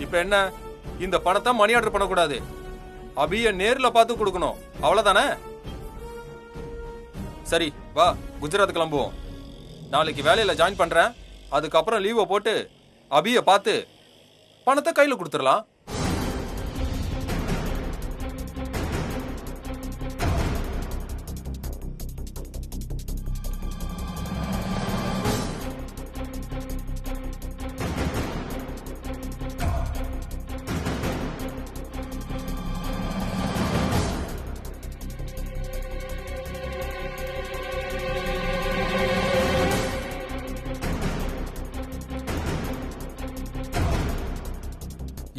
இப்ப என்ன, இந்த பணத்தை மணி ஆர்டர் பண்ணக்கூடாது, அபிய நேர்ல பார்த்து கொடுக்கணும், அவ்வளவுதானே? சரி வா, குஜராத் கிளம்புவோம். நாளைக்கு வேலையில ஜாயின் பண்றேன். அதுக்கப்புறம் லீவை போட்டு அபிய பார்த்து பணத்தை கையில கொடுத்துடலாம்.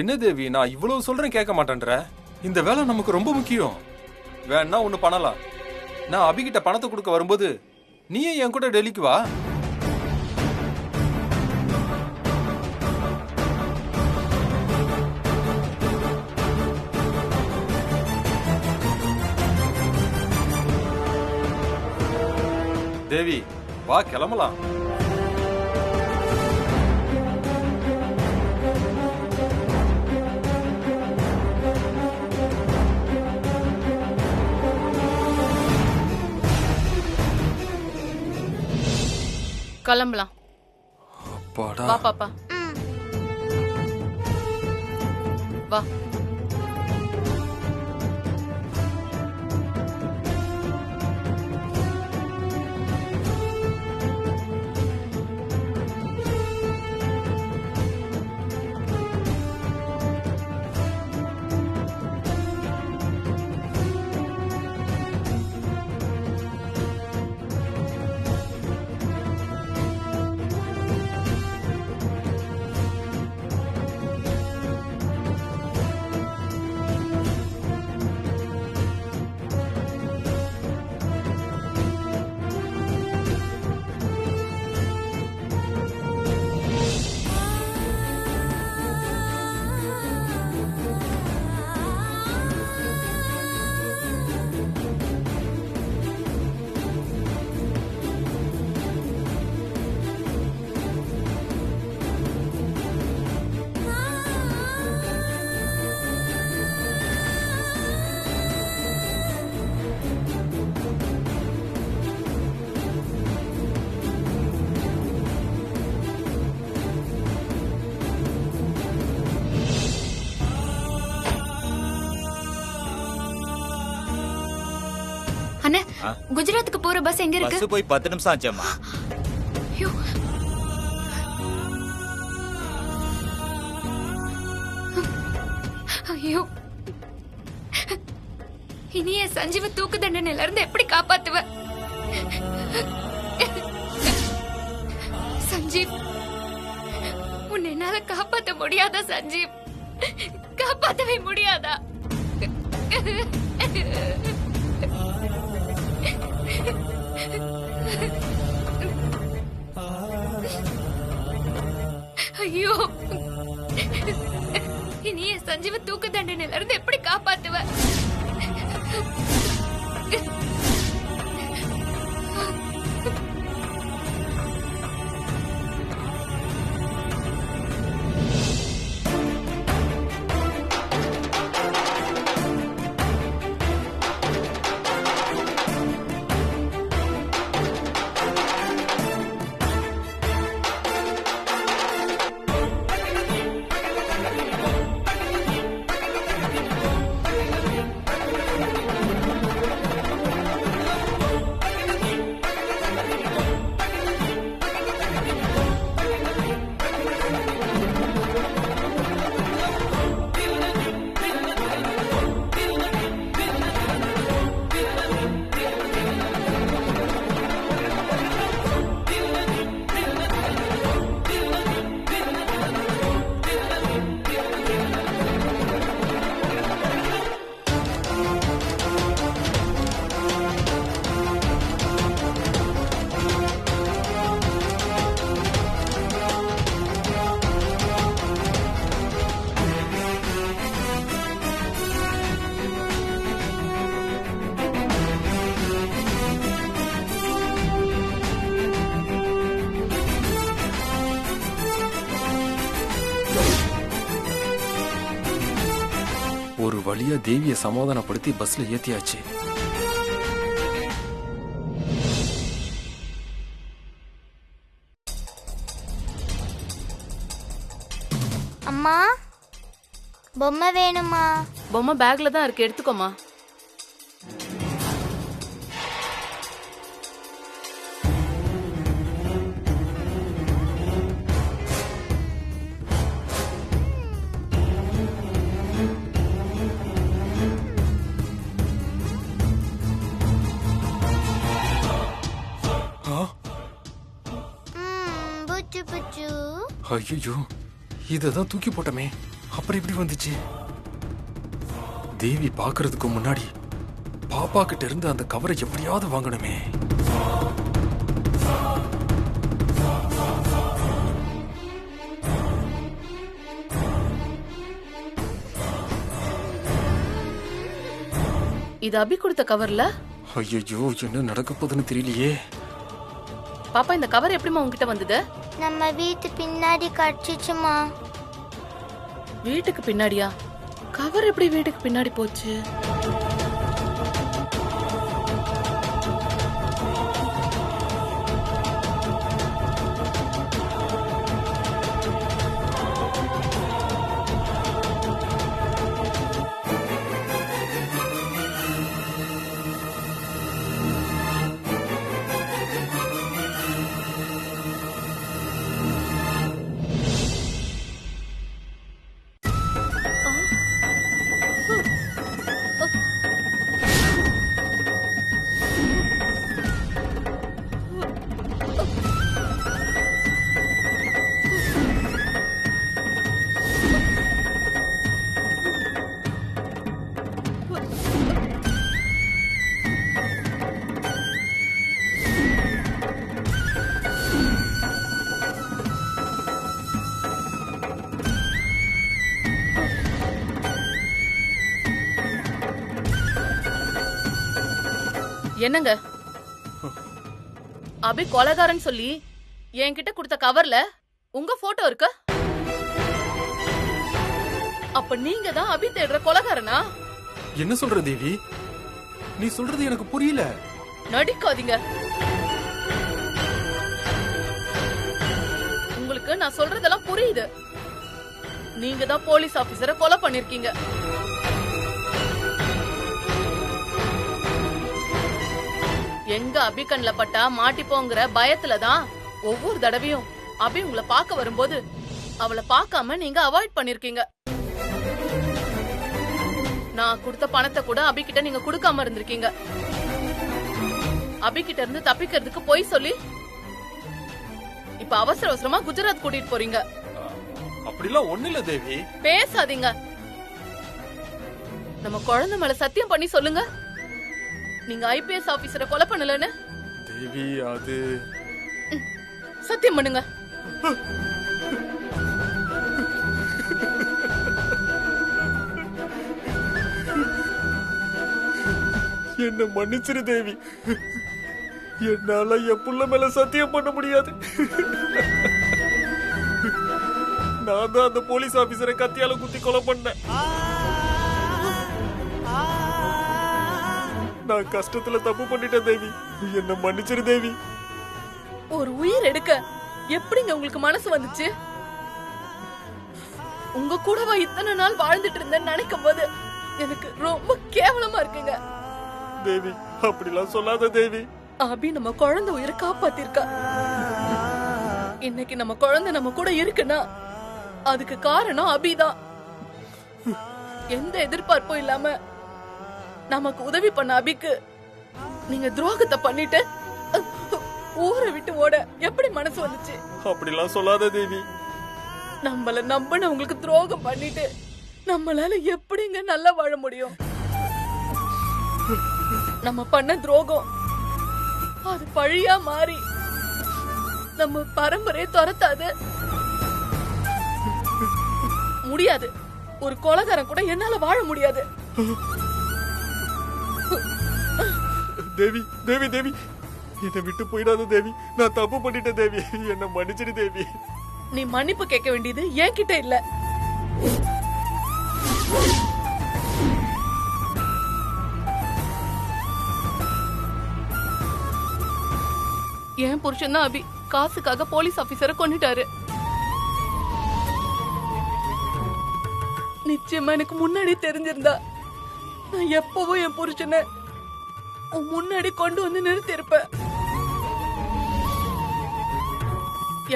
என்ன தேவி, நான் இவ்வளவு சொல்றேன் கேட்க மாட்டேன்ற. இந்த வேலை நமக்கு ரொம்ப முக்கியம். வேணா ஒண்ணு பண்ணலாம். நான் அபிகிட்ட பணத்தை கொடுக்க வரும்போது நீயே என் கூட டெல்லிக்கு வா. தேவி வா, கிளம்பலாம். கிளம்பலாம். அப்பாடா. வா பாப்பா, வா. அண்ணே, குஜராத்துக்கு போற பஸ் எங்க இருக்கு? பஸ் போய் 10 நிமிஷம் ஆச்சேம்மா. ஐயோ, ஐயோ, இனிய சஞ்சீவ தூக்கு தண்டனையில இருந்து எப்படி காப்பாத்துவ? சஞ்சீவ், உன்னை என்னால காப்பாத்த முடியாதா? சஞ்சீவ், காப்பாத்தவே முடியாதா? ஐயோ, இனிய சஞ்சீவ தூக்கு தண்டனையில இருந்து எப்படி காப்பாத்துவ? ஒரு வழியா தேவிய சமாதானப்படுத்தி பஸ்ல ஏத்தியாச்சு. அம்மா பொம்மை வேணுமா? பொம்மை பேக்ல தான் இருக்கு, எடுத்துக்கோமா. புச்சு புச்சு. ஐயோ, இததான் தூக்கி போட்டமே, அப்புறம் எப்படி வந்துச்சு? தேவி பாக்குறதுக்கு முன்னாடி பாப்பா கிட்ட இருந்து அந்த கவரை எப்படியாவது வாங்கணுமே. இது அபி கொடுத்த கவர்ல. ஐயோ, என்ன நடக்க போகுதுன்னு தெரியலையே. பாப்பா, இந்த கவர் எப்படிமா உங்ககிட்ட வந்தது? நம்ம வீட்டு பின்னாடி கடிச்சிச்சுமா. வீட்டுக்கு பின்னாடியா? கவர் எப்படி வீட்டுக்கு பின்னாடி போச்சு? என்னங்க, அபி கொலைகாரன் சொல்லி என்கிட்ட கொடுத்த கவர்ல உங்க போட்டோ இருக்கு. அப்ப நீங்க தான் அபி தேடுற கொலைகாரனா? என்ன சொல்ற தேவி? நீ சொல்றது எனக்கு புரியல. நடிக்காதீங்க. உங்களுக்கு நான் சொல்றதெல்லாம் புரியுது. நீங்க தான் போலீஸ் ஆபீசரை கொலை பண்ணிருக்கீங்க. எங்க அபி கண்ல பட்டா மாட்டிப்போங்கிற பயத்துலதான் ஒவ்வொரு தடவையும் அபி உங்களை பார்க்க வரும்போது அவளை பார்க்காம நீங்க அவாய்ட் பண்ணிருக்கீங்க. நான் கொடுத்த பணத்தை கூட அபி கிட்ட நீங்க கொடுக்காம இருந்திருக்கீங்க. அபி கிட்ட இருந்து தப்பிக்கிறதுக்கு பொய் சொல்லி இப்ப அவசர அவசரமா குஜராத் கூட்டிட்டு போறீங்க. அப்படிலாம் ஒண்ணு இல்ல தேவி. பேசாதீங்க. நம்ம குழந்தை மேல சத்தியம் பண்ணி சொல்லுங்க, நீங்க ஐபிஎஸ் ஆபீசரை கொலை பண்ணலன்னு. தேவி, அது சத்தியம் பண்ணுங்க. என்ன மன்னிச்சிரு தேவி. என்னால என் புள்ள மேல சத்தியம் பண்ண முடியாது. நான் தான் அந்த போலீஸ் ஆபீசரை கத்தியால குத்தி கொலை பண்ணேன். நான் கஷ்டத்துல தப்பு பண்ணிட்டேன் தேவி. என்ன மன்னிச்சிரு தேவி. ஒரு உயிர் எடுக்க எப்படிங்க உங்களுக்கு மனசு வந்துச்சு? உங்க கூடவா இத்தனை நாள் வாழ்ந்துட்டு இருந்தேன்னு நினைக்கும் போது எனக்கு ரொம்ப கேவலமா இருக்குங்க. தேவி, அப்படிலாம் சொல்லாத தேவி. அபி நம்ம குழந்தை உயிரை காப்பாத்திருக்கா. இன்னைக்கு நம்ம குழந்தை நம்ம கூட இருக்குன்னா அதுக்கு காரணம் அபிதான். எந்த எதிர்பார்ப்பும் இல்லாம நமக்கு உதவி பண்ண அபிக்கு நீங்க துரோகத்தை பண்ணிட்டு ஊரை விட்டு ஓட எப்படி மனசு வந்துச்சு? அப்படிலாம் சொல்லாத தேவி. நம்மள நம்பின உங்களுக்கு துரோகம் பண்ணிட்டு நம்மளால எப்படிங்க நல்லா வாழ முடியும்? நம்ம பண்ண துரோகம் அது பழியா மாறி நம்ம பரம்பரையை துரத்தாது. முடியாது. ஒரு கொலைகாரன் கூட என்னால வாழ முடியாது. தேவி தேவி தேவி, என்னை விட்டு போயிடாத தேவி. நான் தப்பு பண்ணிட்டேன் தேவி. என்ன மன்னிச்சிடு தேவி. நீ மன்னிப்பு கேட்க வேண்டியது என்கிட்ட இல்ல. புருஷன் தான் அபி காசுக்காக போலீஸ் ஆபீசரை கொன்னுட்டாரு. நிச்சயமா எனக்கு முன்னாடி தெரிஞ்சிருந்தா நான் எப்பவும் என் புருஷனை உன் முன்னாடி கொண்டு வந்து நிறுத்தி இருப்பேன்.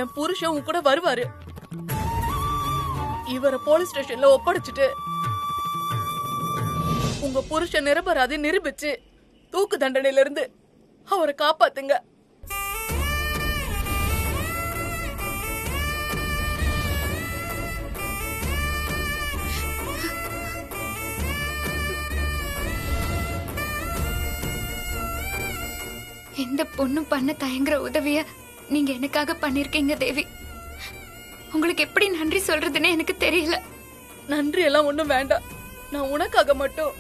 என் புருஷன் உன் கூட வருவாரு. இவரை போலீஸ் ஸ்டேஷன்ல ஒப்படைச்சிட்டு உங்க புருஷன் நிரபராதி நிரூபிச்சு தூக்கு தண்டனையில இருந்து அவரை காப்பாத்துங்க. எந்த பொண்ணும் பண்ண தயங்குற உதவிய நீங்க எனக்காக பண்ணிருக்கீங்க தேவி. உங்களுக்கு எப்படி நன்றி சொல்றதுன்னு எனக்கு தெரியல. நன்றி எல்லாம் ஒண்ணும் வேண்டாம். நான் உனக்காக மட்டும்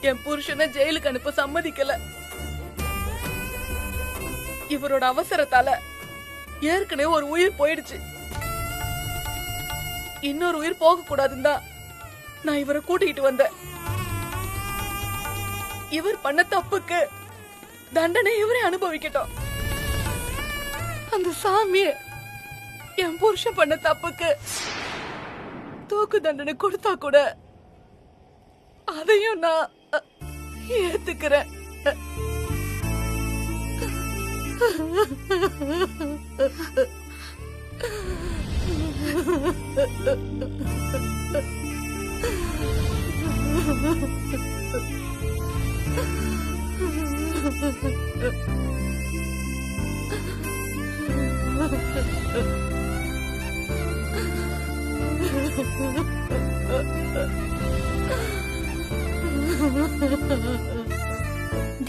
என் புருஷனை ஜெயிலுக்கு அனுப்ப சம்மதிக்கல. இவரோட அவசரத்தால ஏற்கனவே ஒரு உயிர் போயிடுச்சு. இன்னொரு உயிர் போக கூடாதுன்னு தான் நான் இவரை கூட்டிட்டு வந்தேன். இவர் பண்ண தப்புக்கு தண்டனை இவரே அனுபவிக்கட்டும். அந்த சாமி என் புருஷன் பண்ண தப்புக்கு தூக்கு தண்டனை கொடுத்தா கூட அதையும் நான் ஏத்துக்கிறேன்.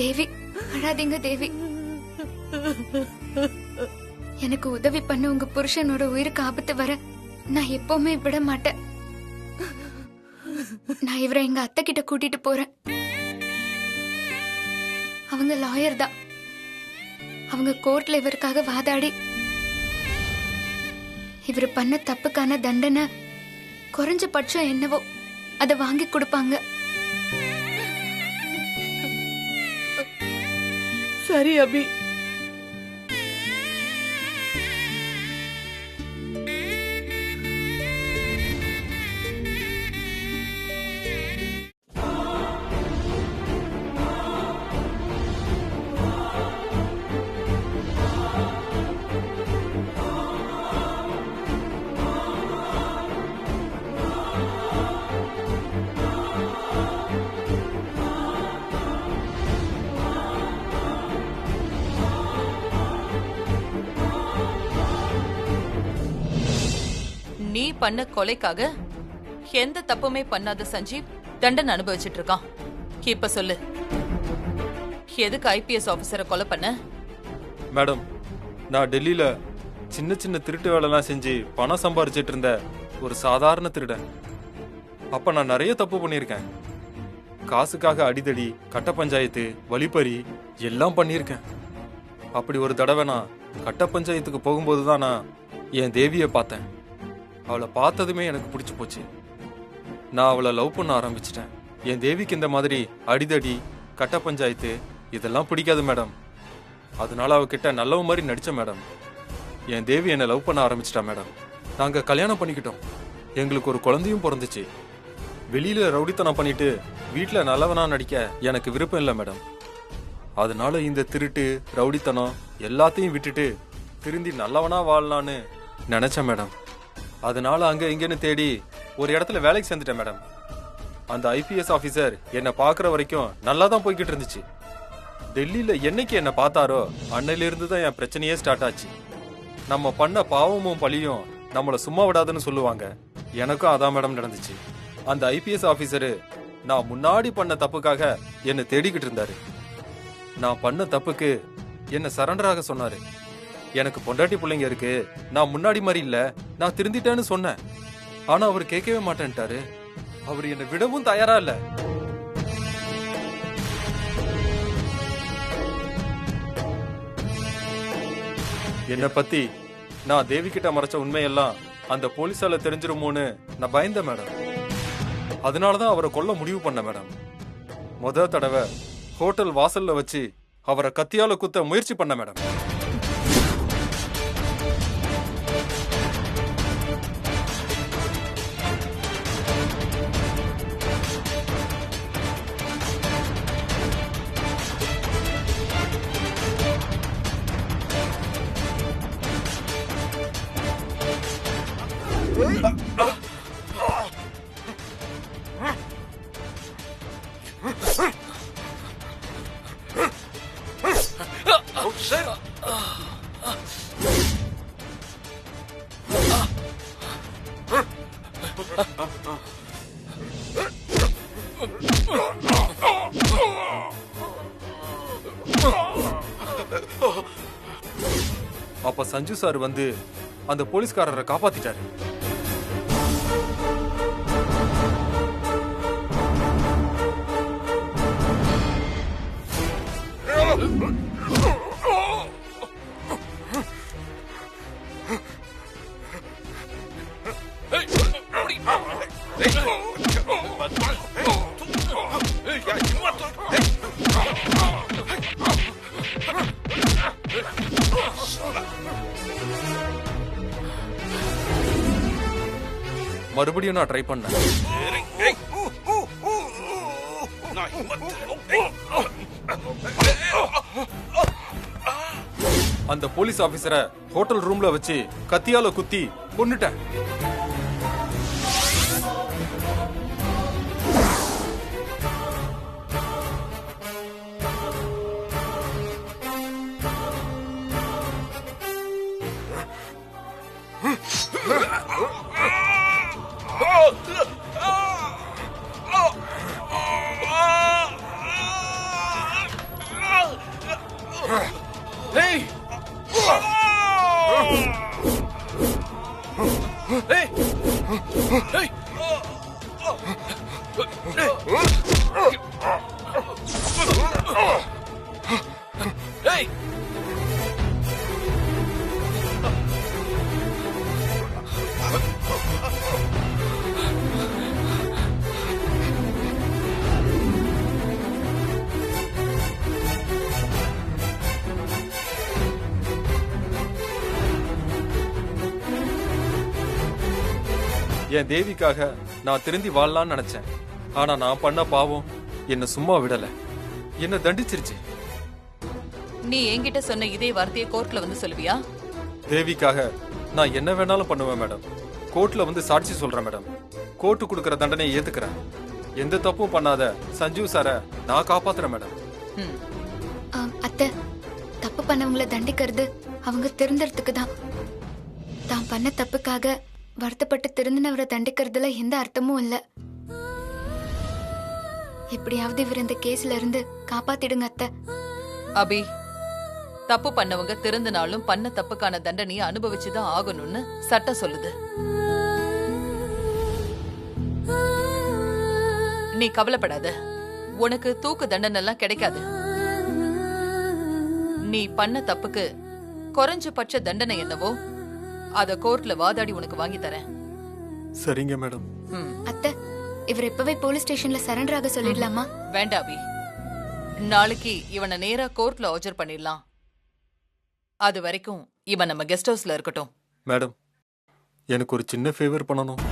தேவி, அழாதீங்க தேவி. எனக்கு உதவி பண்ண உங்க புருஷனோட உயிருக்கு ஆபத்து வர நான் எப்பவுமே விட மாட்டேன். நான் இவரை எங்க அத்தை கிட்ட கூட்டிட்டு போறேன். அவங்க லாயர் தான். அவங்க கோர்ட்ல இவருக்காக வாதாடி இவர் பண்ண தப்புக்கான தண்டனை குறைஞ்சபட்சம் என்னவோ அதை வாங்கி கொடுப்பாங்க. சரி அபி. நீ பண்ண கொலைக்காக எந்த தப்புமே பண்ணாத சஞ்சீவ் தண்டனை அனுபவிச்சிட்டு இருக்கான். இப்ப சொல்லு, எதுக்கு ஐபிஎஸ் ஆபீசரை கொலை பண்ண? மேடம், நான் டெல்லியில சின்ன சின்ன திருட்டு வேலைலாம் செஞ்சு பணம் சம்பாரிச்சிட்டு இருந்த ஒரு சாதாரண திருடன். அப்ப நான் நிறைய தப்பு பண்ணியிருக்கேன். காசுக்காக அடிதடி, கட்ட பஞ்சாயத்து, வழிப்பறி எல்லாம் பண்ணியிருக்கேன். அப்படி ஒரு தடவை நான் கட்ட பஞ்சாயத்துக்கு போகும்போது தான் நான் என் தேவியை பார்த்தேன். அவளை பார்த்ததுமே எனக்கு பிடிச்சு போச்சு. நான் அவளை லவ் பண்ண ஆரம்பிச்சிட்டேன். என் தேவிக்கு இந்த மாதிரி அடிதடி, கட்ட பஞ்சாயத்து இதெல்லாம் பிடிக்காது மேடம். அதனால அவகிட்ட நல்லவ மாதிரி நடிச்ச மேடம். என் தேவி என்னை லவ் பண்ண ஆரம்பிச்சிட்டா மேடம். நாங்க கல்யாணம் பண்ணிக்கிட்டோம். எங்களுக்கு ஒரு குழந்தையும் பிறந்துச்சு. வெளியில ரவுடித்தனம் பண்ணிட்டு வீட்டுல நல்லவனா நடிக்க எனக்கு விருப்பம் இல்லை மேடம். அதனால இந்த திருட்டு, ரவுடித்தனம் எல்லாத்தையும் விட்டுட்டு திருந்தி நல்லவனா வாழலான்னு நினைச்சேன் மேடம். அதனால அங்க இங்கன்னு தேடி ஒரு இடத்துல வேலைக்கு சேர்ந்துட்டேன் மேடம். அந்த ஐபிஎஸ் ஆபீசர் என்னை பாக்குற வரைக்கும் நல்லா தான் போய்கிட்டு இருந்துச்சு. டெல்லியில என்னைக்கு என்ன பார்த்தாரோ அன்னையில இருந்து தான் என் பிரச்சனையே ஸ்டார்ட் ஆச்சு. நம்ம பண்ண பாவமும் பழியும் நம்மள சும்மா விடாதுன்னு சொல்லுவாங்க. எனக்கும் அதான் மேடம் நடந்துச்சு. அந்த ஐபிஎஸ் ஆபீசரு நான் முன்னாடி பண்ண தப்புக்காக என்னை தேடிக்கிட்டு இருந்தாரு. நான் பண்ண தப்புக்கு என்ன சரண்டர் ஆக சொன்னாரு. எனக்கு பொண்டாட்டி பிள்ளைங்க இருக்கு, நான் முன்னாடி மாதிரி இல்ல, நான் திருந்திட்டேன்னு சொன்னேன். ஆனா அவர் கேட்கவே மாட்டேன்ட்டாரு. அவர் என்னை விடவும் தயாரா இல்ல. என்னை பத்தி நான் தேவி கிட்ட மறைச்ச உண்மையெல்லாம் அந்த போலீஸால தெரிஞ்சிருமோன்னு நான் பயந்தேன் மேடம். அதனாலதான் அவரை கொல்ல முடிவு பண்ண மேடம். முத தடவை ஹோட்டல் வாசல்ல வச்சு அவரை கத்தியால குத்த முயற்சி பண்ண மேடம். அப்ப சஞ்சு சார் வந்து அந்த போலீஸ்காரரை காப்பாத்திட்டாரு. மறுபடியும் நான் ட்ரை பண்ணேன். அந்த போலீஸ் ஆபீசரை ஹோட்டல் ரூம்ல வச்சு கத்தியால குத்தி கொன்னுட்டேன். Hey! Hey! Hey! Hey! என் தேவிக்காக நான் திருந்தி வாழலாம்னு நினைச்சேன். ஆனா நான் பண்ண பாவம் என்ன சும்மா விடல, என்ன தண்டிச்சிருச்சு. நீ என்கிட்ட சொன்ன இதே வார்த்தையை கோர்ட்ல வந்து சொல்லுவியா? தேவிக்காக நான் என்ன வேணாலும் பண்ணுவேன் மேடம். கோர்ட்ல வந்து சாட்சி சொல்றேன் மேடம். கோர்ட்டு கொடுக்கற தண்டனையை ஏத்துக்கிறேன். எந்த தப்பும் பண்ணாத சஞ்சீவ் சாரை நான் காப்பாத்துறேன் மேடம். ம். அத்தை, தப்பு பண்ணவங்கள தண்டிக்கிறது அவங்க திருந்தறதுக்கு தான். தான் பண்ண தப்புக்காக வருத்தப்பட்டு திருந்தினவரை தண்டிக்கிறதுல எந்த அர்த்தமும் இல்ல. எப்படியாவது இவர் இந்த கேஸ்ல இருந்து காப்பாத்திடுங்க அத்தை. அபி, தப்பு பண்ணவங்க திருந்தினாலும் பண்ண தப்புக்கான தண்டனையை அனுபவிச்சுதான் ஆகணும்னு சட்டம் சொல்லுது. நீ கவலைப்படாத, உனக்கு தூக்கு தண்டனை எல்லாம் கிடைக்காது. நீ பண்ண தப்புக்கு குறைஞ்சபட்ச தண்டனை என்னவோ அத கோர்ட்ல வாதாடி உனக்கு வாங்கி தரேன். சரிங்க மேடம். அத்தை, இவர் இப்பவே போலீஸ் ஸ்டேஷன்ல சரண்டர் ஆக சொல்லிடலாமா? வேண்டாம் அபி, நாளைக்கு இவனை நேரா கோர்ட்ல ஆஜர் பண்ணிடலாம். அது வரைக்கும் இவன் நம்ம கெஸ்ட் ஹவுஸ்ல இருக்கட்டும். மேடம், எனக்கு ஒரு சின்ன ஃபேவர் பண்ணணும்.